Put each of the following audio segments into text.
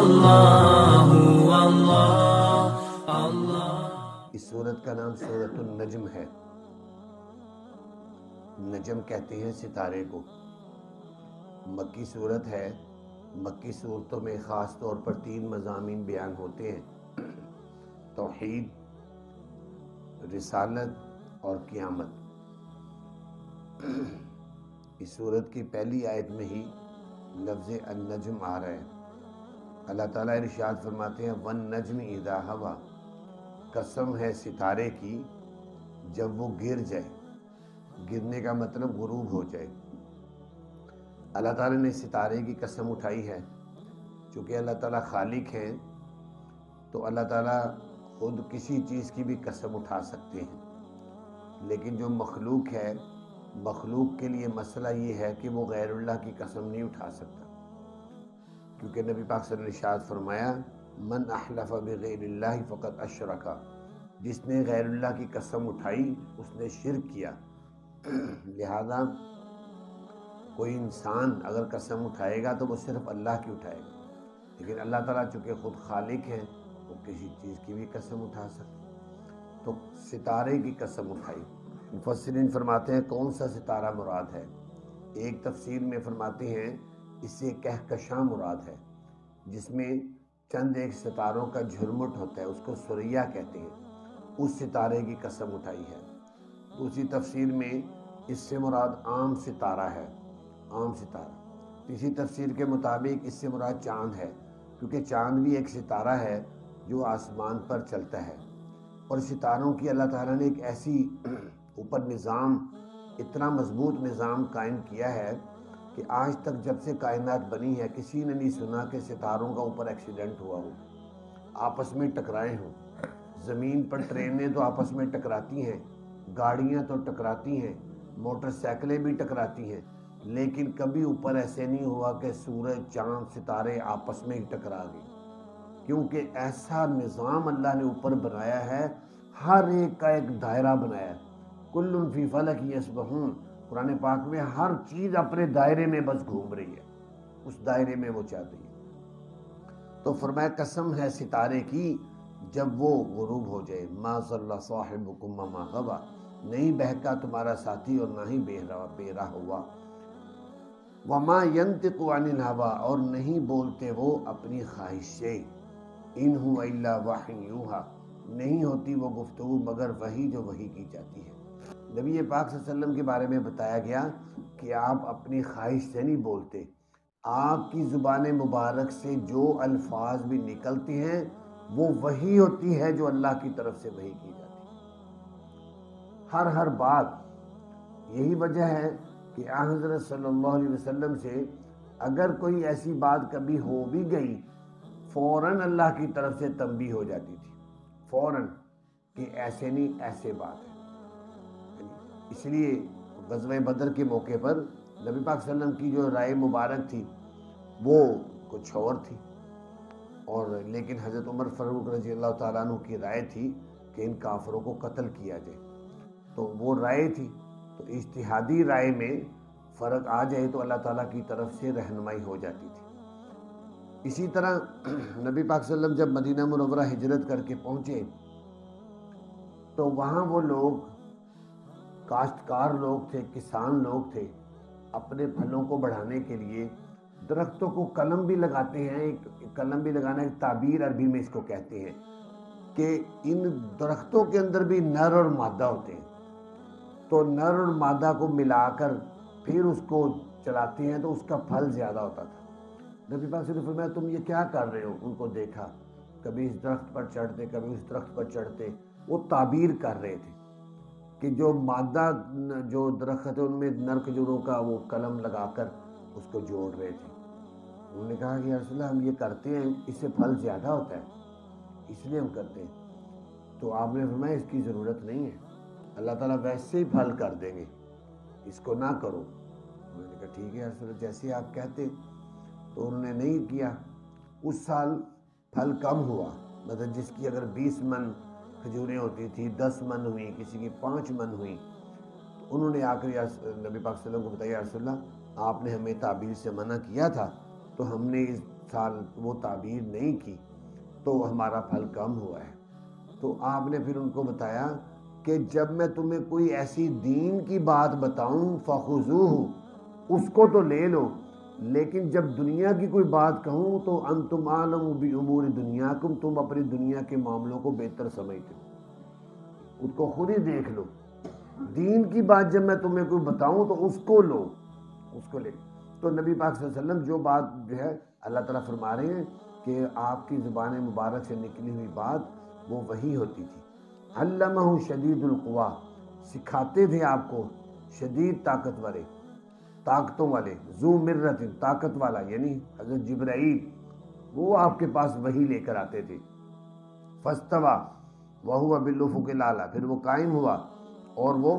اللہ اللہ اللہ۔ اس سورت کا نام سورۃ النجم ہے۔ نجم کہتے ہیں ستارے کو۔ مکی سورت ہے۔ مکی صورتوں میں خاص طور پر 3 مضامین بیان ہوتے ہیں: توحید، رسالت اور قیامت۔ اس سورت کی پہلی آیت میں ہی لفظ النجم آ رہا ہے۔ اللہ تعالیٰ ارشاد فرماتے ہیں وَالنَّجْمِ إِذَا هَوَى، قسم ہے ستارے کی جب وہ گر جائے۔ گرنے کا مطلب غروب ہو جائے۔ اللہ تعالیٰ نے ستارے کی قسم اٹھائی ہے۔ چونکہ اللہ تعالیٰ خالق ہیں تو اللہ تعالیٰ خود کسی چیز کی بھی قسم اٹھا سکتے ہیں، لیکن جو مخلوق ہے، مخلوق کے لیے مسئلہ یہ ہے کہ وہ غیر اللہ کی قسم نہیں اٹھا سکتا، کیونکہ نبی پاک صلی اللہ علیہ وسلم نے ارشاد فرمایا من احلف بغیر اللہ فقد اشرک، جس نے غیر اللہ کی قسم اٹھائی اس نے شرک کیا۔ لہذا کوئی انسان اگر قسم اٹھائے گا تو وہ صرف اللہ کی اٹھائے گا، لیکن اللہ تعالیٰ چونکہ خود خالق ہیں وہ کسی چیز کی بھی قسم اٹھا سکتے، تو ستارے کی قسم اٹھائی۔ مفسرین فرماتے ہیں کون سا ستارہ مراد ہے؟ ایک تفسیر میں فرماتے ہیں اس سے کہکشاں مراد ہے، جس میں چند ایک ستاروں کا جھرمٹ ہوتا ہے، اس کو سریا کہتے ہیں، اس ستارے کی قسم اٹھائی ہے۔ دوسری تفسیر میں اس سے مراد عام ستارہ ہے، عام ستارہ۔ تیسری تفسیر کے مطابق اس سے مراد چاند ہے، کیونکہ چاند بھی ایک ستارہ ہے جو آسمان پر چلتا ہے، اور ستاروں کی اللہ تعالیٰ نے ایک ایسی اوپر نظام، اتنا مضبوط نظام قائم کیا ہے کہ آج تک جب سے کائنات بنی ہے کسی نے نہیں سنا کہ ستاروں کا اوپر ایکسیڈنٹ ہوا ہو، آپس میں ٹکرائے ہوں۔ زمین پر ٹرینیں تو آپس میں ٹکراتی ہیں، گاڑیاں تو ٹکراتی ہیں، موٹر سائیکلیں بھی ٹکراتی ہیں، لیکن کبھی اوپر ایسے نہیں ہوا کہ سورج، چاند، ستارے آپس میں ہی ٹکرا گئے، کیونکہ ایسا نظام اللہ نے اوپر بنایا ہے، ہر ایک کا ایک دائرہ بنایا ہے۔ کل فی فلک یسبحون، قرآن پاک میں ہر چیز اپنے دائرے میں بس گھوم رہی ہے، اس دائرے میں وہ چل رہی ہے۔ تو فرمایا قسم ہے ستارے کی جب وہ غروب ہو جائے، ما ضل صاحبکم وما غوی، نہیں بہکا تمہارا ساتھی اور نہ ہی بے راہ ہوا۔ وما ینطق عن الہوی، اور نہیں بولتے وہ اپنی خواہش سے، ان هو الا وحی یوحی، نہیں ہوتی وہ گفتگو مگر وحی جو وحی کی جاتی ہے۔ نبی پاک صلی اللہ علیہ وسلم کے بارے میں بتایا گیا کہ آپ اپنی خواہش سے نہیں بولتے، آپ کی زبان مبارک سے جو الفاظ بھی نکلتے ہیں وہ وحی ہوتی ہے جو اللہ کی طرف سے وحی کی جاتی ہے۔ ہر بات، یہی وجہ ہے کہ حضرت صلی اللہ علیہ وسلم سے اگر کوئی ایسی بات کبھی ہو بھی گئی فوراً اللہ کی طرف سے تنبیہ ہو جاتی تھی، فوراً، کہ ایسے نہیں ایسے بات ہے۔ اس لیے غزوہ بدر کے موقع پر نبی پاک صلی اللہ علیہ وسلم کی جو رائے مبارک تھی وہ کچھ اور تھی، اور لیکن حضرت عمر فاروق رضی اللہ تعالیٰ عنہ کی رائے تھی کہ ان کافروں کو قتل کیا جائے، تو وہ رائے تھی، تو اجتہادی رائے میں فرق آ جائے تو اللہ تعالیٰ کی طرف سے رہنمائی ہو جاتی تھی۔ اسی طرح نبی پاک صلی اللہ علیہ وسلم جب مدینہ منورہ ہجرت کر کے پہنچے تو وہاں وہ لوگ کاشتکار لوگ تھے، کسان لوگ تھے، اپنے پھلوں کو بڑھانے کے لیے درختوں کو قلم بھی لگاتے ہیں۔ ایک قلم بھی لگانا ایک تعبیر عربی میں اس کو کہتے ہیں کہ ان درختوں کے اندر بھی نر اور مادہ ہوتے ہیں، تو نر اور مادہ کو ملا کر پھر اس کو چلاتے ہیں تو اس کا پھل زیادہ ہوتا تھا۔ نبی پاک صلی اللہ علیہ وسلم نے فرمایا تم یہ کیا کر رہے ہو؟ ان کو دیکھا، کبھی اس درخت پر چڑھتے کبھی اس درخت پر چڑھتے، وہ تعبیر کر رہے تھے کہ جو مادہ جو درخت ہے ان میں نر کھجوروں کا وہ قلم لگا کر اس کو جوڑ رہے تھے۔ انہوں نے کہا کہ یا رسول اللہ ہم یہ کرتے ہیں، اس سے پھل زیادہ ہوتا ہے اس لیے ہم کرتے ہیں۔ تو آپ نے فرمایا اس کی ضرورت نہیں ہے، اللہ تعالیٰ ویسے ہی پھل کر دیں گے، اس کو نہ کرو۔ انہوں نے کہا ٹھیک ہے یا رسول اللہ جیسے آپ کہتے، تو انہوں نے نہیں کیا۔ اس سال پھل کم ہوا، مطلب جس کی اگر 20 من کھجوریں ہوتی تھی 10 من ہوئی، کسی کی 5 من ہوئی، تو انہوں نے آ کر نبی پاک صلی اللہ علیہ وسلم کو بتایا یا رسول اللہ آپ نے ہمیں تعبیر سے منع کیا تھا تو ہم نے اس سال وہ تعبیر نہیں کی تو ہمارا پھل کم ہوا ہے۔ تو آپ نے پھر ان کو بتایا کہ جب میں تمہیں کوئی ایسی دین کی بات بتاؤں فَخُذُوهُ، اس کو تو لے لو، لیکن جب دنیا کی کوئی بات کہوں تو انتم عالم بامور دنیاکم، تم اپنی دنیا کے معاملوں کو بہتر سمجھتے ہو، اس کو خود ہی دیکھ لو۔ دین کی بات جب میں تمہیں کوئی بتاؤں تو اس کو لو، اس کو لے۔ تو نبی پاک صلی اللہ علیہ وسلم جو بات جو ہے اللہ تعالیٰ فرما رہے ہیں کہ آپ کی زبان مبارک سے نکلی ہوئی بات وہ وہی ہوتی تھی۔ علمہ شدید القوا، سکھاتے تھے آپ کو شدید طاقت والے، طاقتوں والے، ذو مرت، طاقت والا، یعنی حضرت جبرائیل، وہ آپ کے پاس وہی لے کر آتے تھے۔ فاستوى وهو بالافق الاعلی، پھر وہ قائم ہوا اور وہ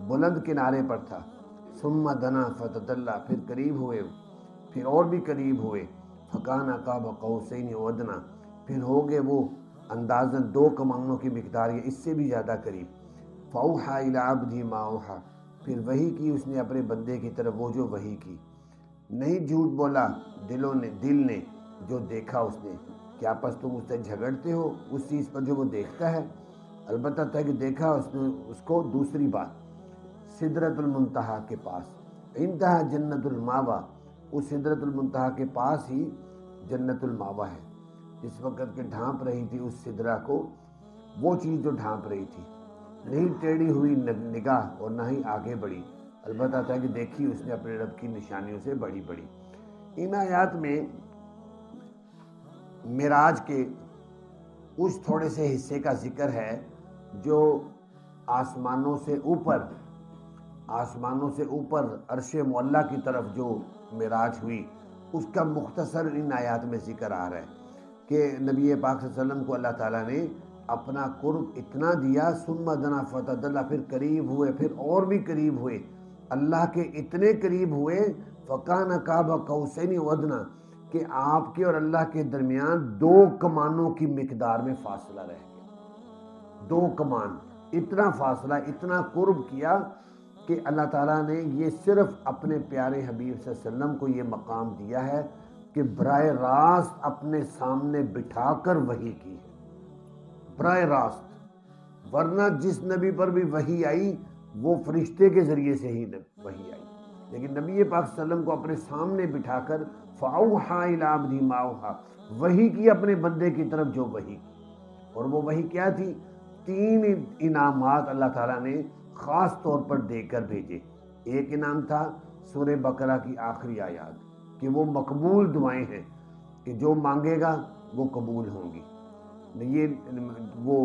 بلند کنارے پر تھا۔ ثم دنا فتدلی، پھر قریب ہوئے، پھر اور بھی قریب ہوئے۔ فکان قاب قوسین او ادنی، پھر ہو گئے وہ اندازاً 2 کمانوں کی مقدار یا اس سے بھی زیادہ قریب۔ فاوحى الی عبدہ ما اوحى، پھر وحی کی اس نے اپنے بندے کی طرف وہ جو وحی کی۔ نہیں جھوٹ بولا دل نے جو دیکھا اس نے، کیا پس تم اس سے جھگڑتے ہو اس چیز پر جو وہ دیکھتا ہے؟ البتہ تھا کہ دیکھا اس نے اس کو۔ دوسری بات، سدرۃ المنتہا کے پاس، انتہا جنت الماوا، اس سدرۃ المنتہا کے پاس ہی جنت الماوا ہے۔ جس وقت کہ ڈھانپ رہی تھی اس سدرہ کو وہ چیز جو ڈھانپ رہی تھی، نہیں ٹیڑھی ہوئی نگاہ اور نہ ہی آگے بڑھی، البتہ تھا کہ دیکھی اس نے اپنے رب کی نشانیوں سے بڑی بڑی۔ ان آیات میں معراج کے اس تھوڑے سے حصے کا ذکر ہے جو آسمانوں سے اوپر عرش معلیٰ کی طرف جو معراج ہوئی، اس کا مختصر ان آیات میں ذکر آ رہا ہے کہ نبی پاک صلی اللہ علیہ وسلم کو اللہ تعالیٰ نے اپنا قرب اتنا دیا، ثم دنا فتدلی، پھر قریب ہوئے، پھر اور بھی قریب ہوئے، اللہ کے اتنے قریب ہوئے، فکان قاب قوسین او ادنی، کہ آپ کے اور اللہ کے درمیان 2 کمانوں کی مقدار میں فاصلہ رہ گیا۔ 2 کمان، اتنا فاصلہ، اتنا قرب کیا کہ اللہ تعالیٰ نے یہ صرف اپنے پیارے حبیب صلی اللہ علیہ وسلم کو یہ مقام دیا ہے کہ براہ راست اپنے سامنے بٹھا کر وحی کی ہے، براہ راست۔ ورنہ جس نبی پر بھی وحی آئی وہ فرشتے کے ذریعے سے ہی وحی آئی، لیکن نبی پاک صلی اللہ علیہ وسلم کو اپنے سامنے بٹھا کر فَأَوْحَى إِلَىٰ عَبْدِهِ مَا أَوْحَىٰ، وحی کی اپنے بندے کی طرف جو وحی کی۔ اور وہ وحی کیا تھی؟ 3 انعامات اللہ تعالیٰ نے خاص طور پر دے کر بھیجے۔ ایک انعام تھا سورہ بقرہ کی آخری آیات کہ وہ مقبول دعائیں ہیں، کہ جو مانگے گا وہ قبول ہوں گی، یہ وہ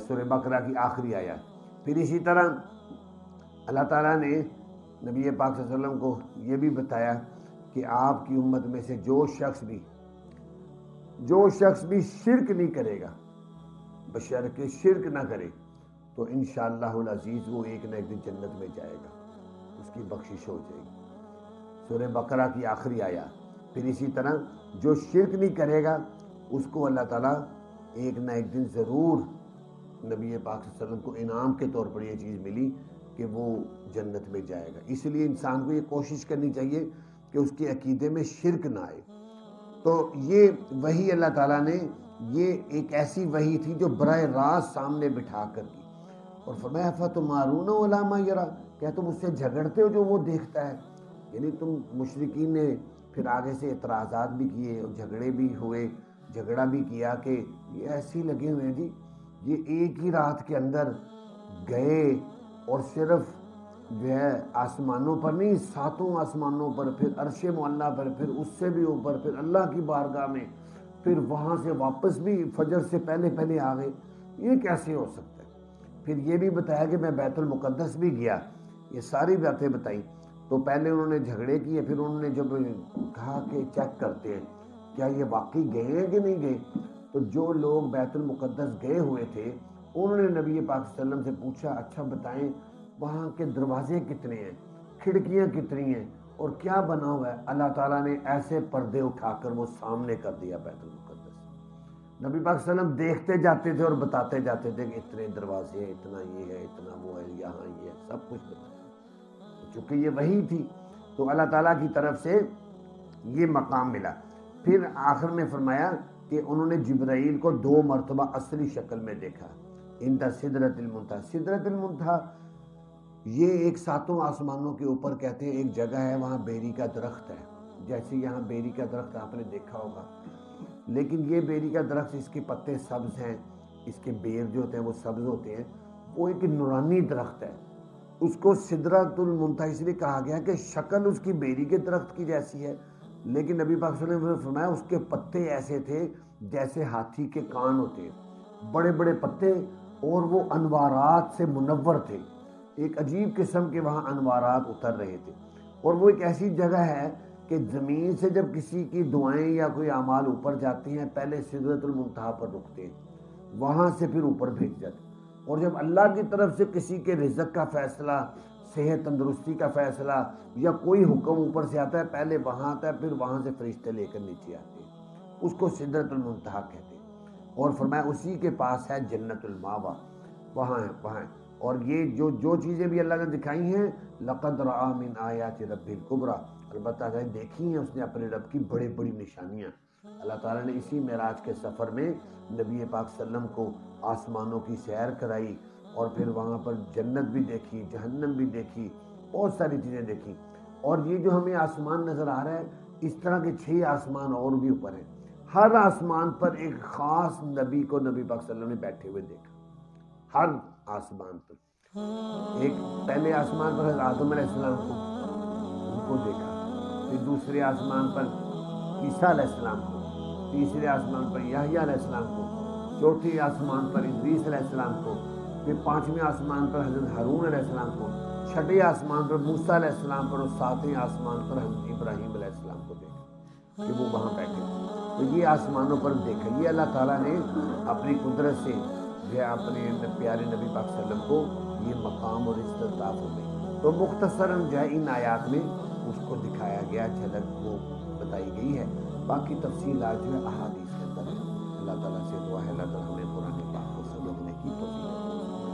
سورہ بقرہ کی آخری آیات۔ پھر اسی طرح اللہ تعالیٰ نے نبی پاک صلی اللہ علیہ وسلم کو یہ بھی بتایا کہ آپ کی امت میں سے جو شخص بھی شرک نہیں کرے گا، بشرطے شرک نہ کرے، تو انشاءاللہ العزیز وہ ایک نہ ایک دن جنت میں جائے گا، اس کی بخشش ہو جائے گی، سورہ بقرہ کی آخری آیات۔ پھر اسی طرح جو شرک نہیں کرے گا اس کو اللہ تعالیٰ ایک نہ ایک دن ضرور، نبی پاک صلی اللہ علیہ وسلم کو انعام کے طور پر یہ چیز ملی کہ وہ جنت میں جائے گا۔ اس لیے انسان کو یہ کوشش کرنی چاہیے کہ اس کے عقیدے میں شرک نہ آئے۔ تو یہ وحی اللہ تعالیٰ نے، یہ ایک ایسی وحی تھی جو براہ راست سامنے بٹھا کر کی، اور فرمایا فَتُمَارُونَ عَلَىٰ مَا يَرَىٰ، کیا تم اس سے جھگڑتے ہو جو وہ دیکھتا ہے؟ یعنی تم مشرکین نے پھر آگے سے اعتراضات بھی کیے اور جھگڑے بھی ہوئے، جھگڑا بھی کیا کہ یہ ایسے لگے ہوئے ہیں جی، یہ ایک ہی رات کے اندر گئے اور صرف جو ہے آسمانوں پر نہیں، 7 آسمانوں پر، پھر عرش معلیٰ پر، پھر اس سے بھی اوپر، پھر اللہ کی بارگاہ میں، پھر وہاں سے واپس بھی فجر سے پہلے آ گئے، یہ کیسے ہو سکتا ہے؟ پھر یہ بھی بتایا کہ میں بیت المقدس بھی گیا، یہ ساری باتیں بتائیں۔ تو پہلے انہوں نے جھگڑے کیے، پھر انہوں نے جب کہا کہ چیک کرتے ہیں کیا یہ واقعی گئے ہیں کہ نہیں گئے، تو جو لوگ بیت المقدس گئے ہوئے تھے انہوں نے نبی پاک صلی اللہ علیہ وسلم سے پوچھا اچھا بتائیں وہاں کے دروازے کتنے ہیں، کھڑکیاں کتنی ہیں اور کیا بنا ہوا ہے؟ اللہ تعالیٰ نے ایسے پردے اٹھا کر وہ سامنے کر دیا بیت المقدس۔ نبی پاک صلی اللہ علیہ وسلم دیکھتے جاتے تھے اور بتاتے جاتے تھے کہ اتنے دروازے ہیں، اتنا یہ ہے، اتنا وہ ہے، یہاں یہ ہے، سب کچھ بتایا۔ چونکہ یہ وحی تھی تو اللہ تعالیٰ کی طرف سے یہ مقام ملا۔ پھر آخر میں فرمایا کہ انہوں نے جبرائیل کو 2 مرتبہ اصلی شکل میں دیکھا، عند سدرۃ المنتہا۔ سدرۃ المنتہا یہ ایک 7 آسمانوں کے اوپر کہتے ہیں ایک جگہ ہے، وہاں بیری کا درخت ہے، جیسے یہاں بیری کا درخت آپ نے دیکھا ہوگا، لیکن یہ بیری کا درخت اس کے پتے سبز ہیں، اس کے بیر جو ہوتے ہیں وہ سبز ہوتے ہیں، وہ ایک نورانی درخت ہے، اس کو سدرۃ المنتہا اس لیے کہا گیا کہ شکل اس کی بیری کے درخت کی جیسی ہے، لیکن نبی پاک صلی اللہ علیہ وسلم نے فرمایا اس کے پتے ایسے تھے جیسے ہاتھی کے کان ہوتے ہیں، بڑے بڑے پتے، اور وہ انوارات سے منور تھے، ایک عجیب قسم کے وہاں انوارات اتر رہے تھے، اور وہ ایک ایسی جگہ ہے کہ زمین سے جب کسی کی دعائیں یا کوئی اعمال اوپر جاتی ہیں پہلے سدرۃ المنتہا پر رکتے ہیں، وہاں سے پھر اوپر بھیج جاتے ہیں، اور جب اللہ کی طرف سے کسی کے رزق کا فیصلہ، صحت تندرستی کا فیصلہ یا کوئی حکم اوپر سے آتا ہے پہلے وہاں آتا ہے، پھر وہاں سے فرشتے لے کر نیچے آتے ہیں، اس کو سدرۃ المنتہا کہتے ہیں، اور فرمایا اسی کے پاس ہے جنت الماوا، وہاں ہے، اور یہ جو چیزیں بھی اللہ نے دکھائی ہیں لقد رأى من آیات رب الکبریٰ، البتہ دیکھی ہیں اس نے اپنے رب کی بڑی بڑی نشانیاں۔ اللہ تعالیٰ نے اسی معراج کے سفر میں نبی پاک صلی اللہ علیہ وسلم کو آسمانوں کی سیر کرائی، اور پھر وہاں پر جنت بھی دیکھی، جہنم بھی دیکھی، بہت ساری چیزیں دیکھی، اور یہ جو ہمیں آسمان نظر آ رہا ہے اس طرح کے 6 آسمان اور بھی اوپر ہیں، ہر آسمان پر ایک خاص نبی کو نبی پاک صلی اللہ علیہ وسلم نے بیٹھے ہوئے دیکھا، ہر آسمان پر۔ ایک پہلے آسمان پر حضرت آدم علیہ السلام کو ان کو دیکھا، پھر دوسرے آسمان پر عیسیٰ علیہ السلام کو، تیسرے آسمان پر یحییٰ علیہ السلام کو، چوتھے آسمان پر ادریس علیہ السلام کو، پھر 5ویں آسمان پر حضرت ہارون علیہ السلام کو، 6ٹھے آسمان پر موسیٰ علیہ السلام پر، اور 7ویں آسمان پر حضرت ابراہیم علیہ السلام کو دیکھا کہ وہ وہاں بیٹھے تھے۔ تو یہ آسمانوں پر دیکھا، یہ اللہ تعالیٰ نے اپنی قدرت سے جو اپنے پیارے نبی پاک صلی اللہ علیہ وسلم کو یہ مقام اور عزت عطا فرمائی۔ تو مختصراً جو ہے ان آیات میں اس کو دکھایا گیا، جھلک وہ بتائی گئی ہے، باقی تفصیلات جو ہے احادیث کے اندر ہے۔ اللہ تعالیٰ سے دعا ہے اللہ تعالیٰ ہمیں قرآن پاک کو سمجھنے کی توفیق دے۔